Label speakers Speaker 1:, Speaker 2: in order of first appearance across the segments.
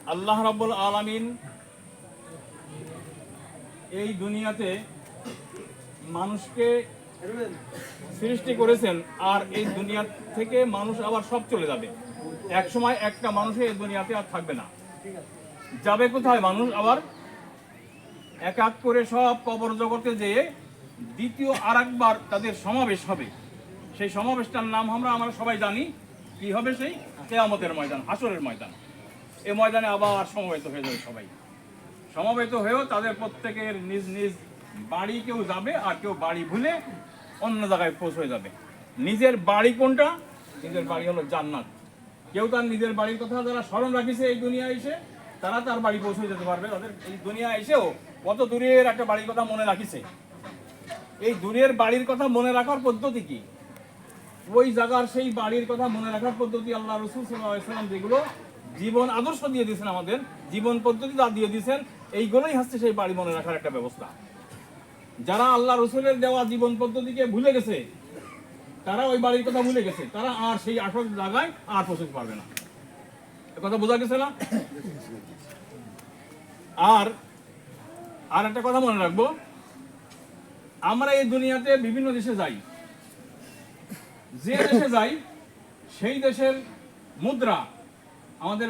Speaker 1: আল্লাহ রাব্বুল আলামিন এই দুনিয়াতে মানুষকে সৃষ্টি করেছেন, আর এই দুনিয়া থেকে মানুষ আবার সব চলে যাবে। এক সময় একটা মানুষই এই দুনিয়াতে আর থাকবে না। যাবে কোথায় মানুষ? আবার এক এক করে সব কবর জগতে যেয়ে দ্বিতীয় আর একবার তাদের সমাবেশ হবে। সেই সমাবেশটার নাম আমরা সবাই জানি। কি হবে? সেই কিয়ামতের ময়দান, হাসরের ময়দান। এই ময়দানে আবার সমবেত হয়ে যাবে সবাই। সমবেত হয়েও তাদের প্রত্যেকের নিজ নিজ বাড়ি কেউ যাবে, আর কেউ বাড়ি ভুলে অন্য জায়গায় পৌঁছে যাবে। নিজের বাড়ি কোনটা? নিজের বাড়ি হলো জান্নাত। কেউ তার নিজের বাড়ির কথা যারা স্মরণ রাখিছে এই দুনিয়া এসে, তারা তার বাড়ি পৌঁছে যেতে পারবে। তাদের এই দুনিয়া এসেও কত দূরের একটা বাড়ির কথা মনে রাখিছে। এই দূরের বাড়ির কথা মনে রাখার পদ্ধতি কি? ওই জায়গার সেই বাড়ির কথা মনে রাখার পদ্ধতি আল্লাহ রাসূল সাল্লাল্লাহু আলাইহি ওয়াসাল্লাম যেগুলো জীবন আদর্শ দিয়ে দিয়েছেন, আমাদের জীবন পদ্ধতি যা দিয়ে দিয়েছেন, এইগুলোই হচ্ছে সেই বাড়ি মনে রাখার একটা ব্যবস্থা। যারা আল্লাহ রসুলের দেওয়া জীবন পদ্ধতিকে ভুলে গেছে, তারা ওই বাড়ির কথা ভুলে গেছে, তারা আর সেই আসল জায়গায় আর পৌঁছতে পারবে না। কথা বোঝা গেছে না? আর একটা কথা মনে রাখবো, আমরা এই দুনিয়াতে বিভিন্ন দেশে যাই। যে দেশে যাই সেই দেশের মুদ্রা আমাদের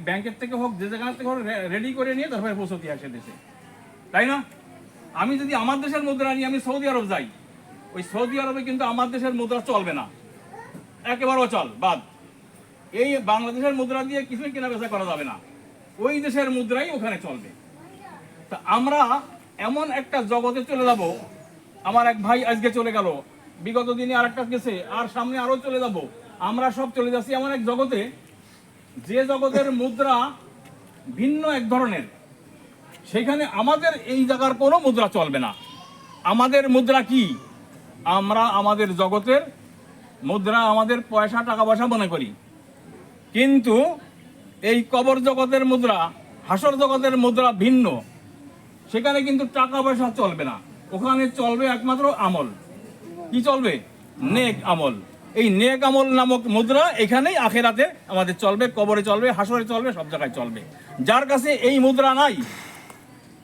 Speaker 1: ব্যাংকের থেকে হোক, যে জায়গা থেকে হোক, রেডি করে নিয়ে তারপরে পৌঁছতে আসে দেশে, তাই না? আমি যদি আমার দেশের মুদ্রা নিয়ে আমি সৌদি আরব যাই, ওই সৌদি আরবে কিন্তু আমার দেশের মুদ্রা চলবে না, একেবারে অচল বাদ। এই বাংলাদেশের মুদ্রা দিয়ে কিছুই কেনা বেচা করা যাবে না, ওই দেশের মুদ্রাই ওখানে চলবে। তা আমরা এমন একটা জগতে চলে যাব, আমার এক ভাই আজকে চলে গেল, বিগত দিনে আর একটা গেছে, আর সামনে আরো চলে যাব। আমরা সব চলে যাচ্ছি এমন এক জগতে, যে জগতের মুদ্রা ভিন্ন এক ধরনের। সেখানে আমাদের এই জায়গার কোনো মুদ্রা চলবে না। আমাদের মুদ্রা কি? আমরা আমাদের জগতের মুদ্রা আমাদের পয়সা, টাকা পয়সা মনে করি, কিন্তু এই কবর জগতের মুদ্রা, হাসর জগতের মুদ্রা ভিন্ন। সেখানে কিন্তু টাকা পয়সা চলবে না, ওখানে চলবে একমাত্র আমল। কি চলবে? নেক আমল। এই নেক আমল নামক মুদ্রা এখানেই আখেরাতে আমাদের চলবে, কবরে চলবে, হাসরে চলবে, সব জায়গায় চলবে। যার কাছে এই মুদ্রা নাই,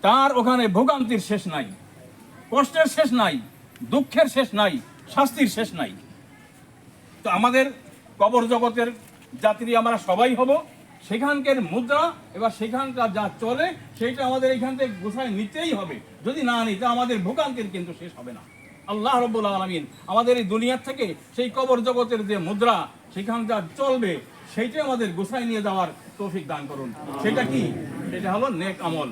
Speaker 1: তার ওখানে ভোগান্তির শেষ নাই, কষ্টের শেষ নাই, দুঃখের শেষ নাই, শাস্তির শেষ নাই। তো আমাদের কবর জগতের যাত্রী আমরা সবাই হব। সেখানকার মুদ্রা এবার সেখানকার যা চলে সেইটা আমাদের এখান থেকে গোছায় নিতেই হবে। যদি না নিই তা আমাদের ভোগান্তির কিন্তু শেষ হবে না। আল্লাহ রাব্বুল আলামিন আমাদের এই দুনিয়ার থেকে সেই কবর জগতের যে মুদ্রা সেখান যা চলবে সেইটাই আমাদের গোছায় নিয়ে যাওয়ার তৌফিক দান করুন। সেটা কি? সেটা হলো নেক আমল।